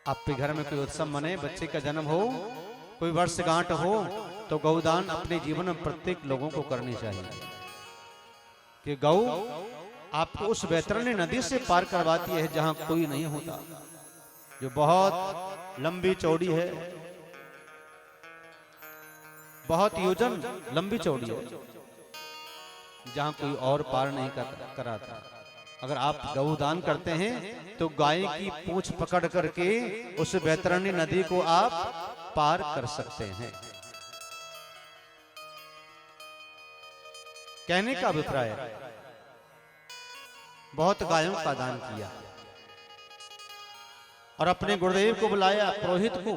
आपके घर में कोई उत्सव मने, बच्चे का जन्म हो, कोई वर्षगांठ हो, तो गौदान अपने जीवन में प्रत्येक लोगों को करनी चाहिए। कि गौ आपको उस वैतरणी नदी से पार करवाती है जहां कोई नहीं होता, जो बहुत लंबी चौड़ी है, बहुत योजन लंबी चौड़ी है, जहां कोई और पार नहीं कराता। अगर आप गौदान करते हैं तो गाय की पूंछ पकड़ करके उस वैतरणी नदी को आप पार कर सकते हैं। कहने का अभिप्राय, बहुत गायों का दान किया और अपने गुरुदेव को बुलाया, पुरोहित को,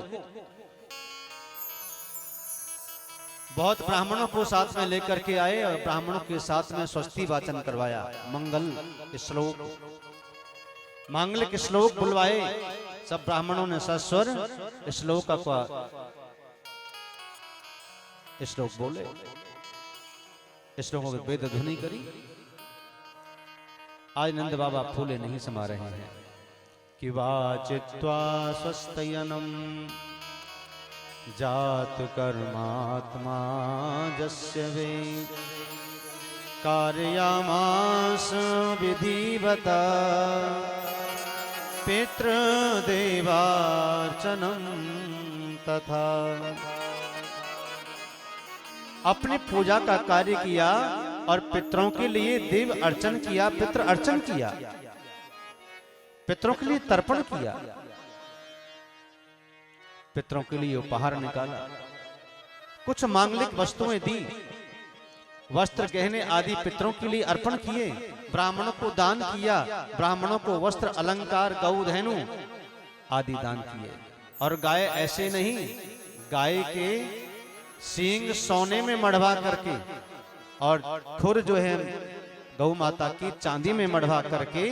बहुत ब्राह्मणों को साथ में लेकर के आए और ब्राह्मणों के साथ में स्वस्ति वाचन करवाया, मंगल श्लोक, मांगलिक श्लोक बुलवाए। सब ब्राह्मणों ने सस्वर श्लोक का श्लोक बोले, श्लोकों की वेद ध्वनि करी। आज नंद बाबा फूले नहीं समा रहे हैं कि वाचित्वा स्वस्तयनम जात कर्मात्मा जस्य वे कार्यामास विधिवता पितृदेवार्चनम तथा। अपनी पूजा का कार्य किया और पितरों के लिए देव अर्चन किया, पितृ अर्चन किया, पितरों के लिए तर्पण किया, पितरों के लिए उपहार निकाला, कुछ मांगलिक वस्तुएं दी, वस्त्र गहने आदि पितरों के लिए अर्पण किए, ब्राह्मणों को दान किया, ब्राह्मणों को वस्त्र अलंकार गौ धेनु आदि दान किए। और गाय ऐसे नहीं, गाय के सींग सोने में मढ़वा करके और खुर जो है गौ माता की चांदी में मढ़वा करके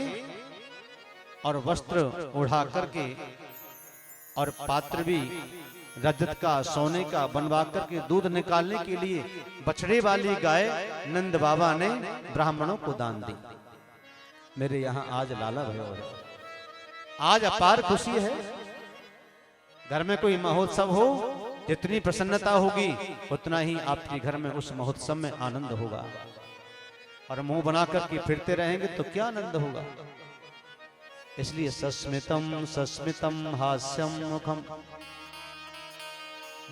और वस्त्र उड़ा करके और पात्र भी रजत का सोने का बनवा करके दूध निकालने के लिए बछड़े वाली गाय नंद बाबा ने ब्राह्मणों को दान दी। मेरे यहाँ आज लाला भयो है, आज अपार खुशी है। घर में कोई महोत्सव हो, जितनी प्रसन्नता होगी उतना ही आपके घर में उस महोत्सव में आनंद होगा। और मुंह बना करके फिरते रहेंगे तो क्या आनंद होगा। इसलिए सस्मितम सस्मितम हास्यम मुखम,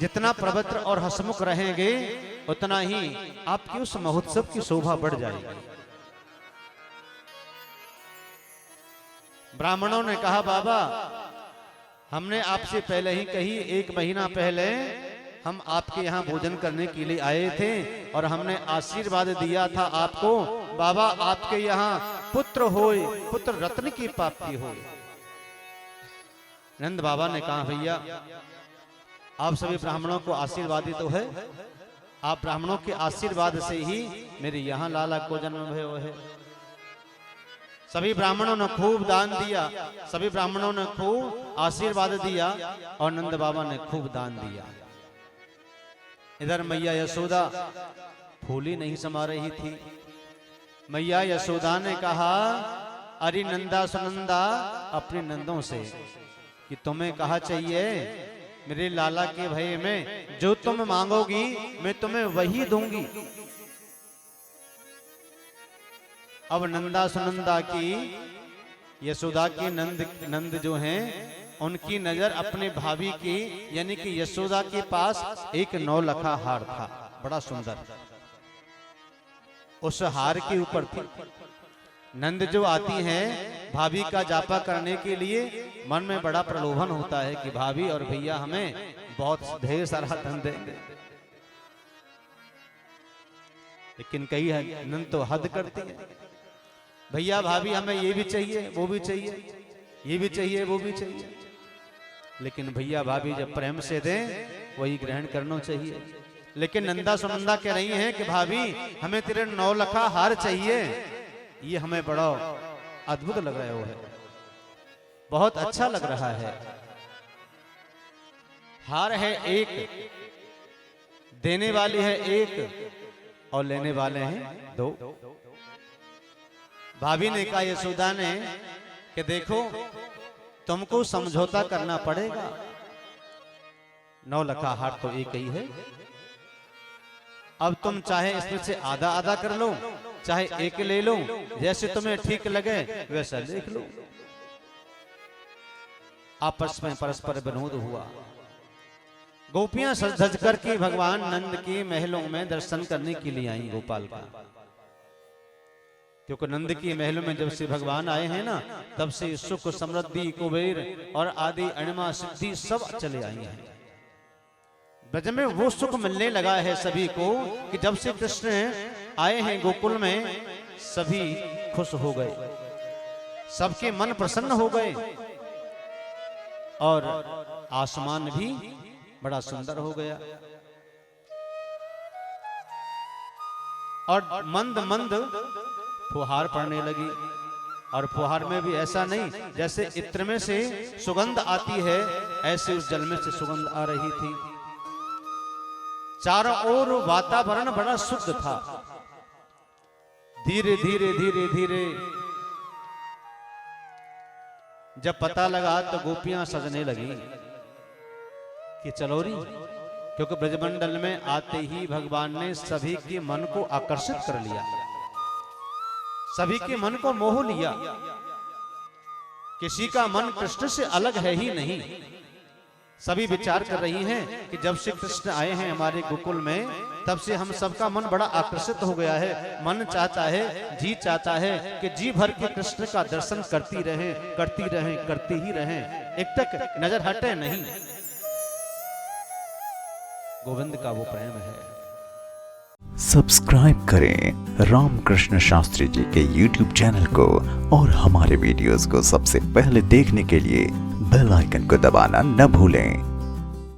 जितना पवित्र और हसमुख रहेंगे उतना ही आपकी उस महोत्सव की शोभा बढ़ जाएगी। ब्राह्मणों ने कहा, बाबा हमने आपसे पहले ही कही, 1 महीना पहले हम आपके यहाँ भोजन करने के लिए आए थे और हमने आशीर्वाद दिया था आपको, बाबा आपके यहाँ पुत्र होए, पुत्र रत्न की प्राप्ति हो। नंद बाबा ने कहा, भैया आप सभी ब्राह्मणों को आशीर्वादित तो है, आप ब्राह्मणों के आशीर्वाद से ही मेरे यहाँ लाला को जन्म भयो है। सभी ब्राह्मणों ने खूब दान दिया, सभी ब्राह्मणों ने खूब आशीर्वाद दिया और नंद बाबा ने खूब दान दिया। इधर मैया यशोदा फूली नहीं समा रही थी। मैया यशोदा ने कहा, अरे नंदा सुनंदा अपने नंदों से कि तुम्हें कहा चाहिए मेरे लाला के भय में जो तुम मांगोगी मैं तुम्हें वही दूंगी। अब नंदा सुनंदा की, यशोदा की नंद जो हैं उनकी नजर अपने भाभी की यानी कि यशोदा के पास एक 9 लखा हार था, बड़ा सुंदर। उस हार के ऊपर थी। नंद जो आती हैं भाभी का जापा करने के लिए, मन में बड़ा प्रलोभन होता है कि भाभी और भैया हमें बहुत ढेर सारा धन देंगे, लेकिन कई नंद तो हद करती है। भैया भाभी हमें ये भी चाहिए, वो भी चाहिए, ये भी चाहिए, वो भी चाहिए, लेकिन भैया भाभी जब प्रेम से दें वही ग्रहण करना चाहिए। लेकिन नंदा सुनंदा कह रही हैं कि भाभी हमें तेरे 9 लखा हार चाहिए, ये हमें बड़ा अद्भुत लग रहा है, बहुत अच्छा लग रहा है। हार है एक, देने वाली है एक और लेने वाले हैं 2। भाभी ने कहा यशोदा ने कि देखो तुमको समझौता करना पड़ेगा। नौलखा हाट तो एक ही है। अब तुम चाहे इसमें से आधा आधा कर लो, चाहे एक ले लो, जैसे तुम्हें ठीक लगे वैसा देख लो। आपस में परस्पर विनोद हुआ। गोपियां सज धज करके भगवान नंद के महलों में दर्शन करने के लिए आई गोपाल का, क्योंकि नंद के महलों में जब से भगवान आए हैं ना, तब से सुख समृद्धि कुबेर और आदि अणिमा सिद्धि सब चले आई हैं। ब्रज में वो सुख मिलने लगा है सभी को कि जब से कृष्ण आए हैं गोकुल में, सभी खुश हो गए, सबके मन प्रसन्न हो गए और आसमान भी बड़ा सुंदर हो गया और मंद मंद फुहार पड़ने लगी। और फुहार में भी ऐसा नहीं जैसे इत्र में से सुगंध आती है, ऐसे उस जल में से सुगंध आ रही थी। चारों ओर वातावरण बड़ा शुद्ध था। धीरे धीरे धीरे धीरे जब पता लगा तो गोपियां सजने लगी कि चलो री, क्योंकि ब्रजमंडल में आते ही भगवान ने सभी के मन को आकर्षित कर लिया, सभी के मन को मोह लिया। किसी का मन कृष्ण से अलग है ही नहीं। सभी विचार कर रही हैं कि जब से कृष्ण आए हैं हमारे गोकुल में, तब से हम सबका मन बड़ा आकर्षित हो गया है। मन चाहता है, जी चाहता है कि जी भर के कृष्ण का दर्शन करती रहें, करती रहें, करती ही रहें, एक तक नजर हटे नहीं। गोविंद का वो प्रेम है। सब्सक्राइब करें रामकृष्ण शास्त्री जी के YouTube चैनल को और हमारे वीडियोस को सबसे पहले देखने के लिए बेल आइकन को दबाना न भूलें।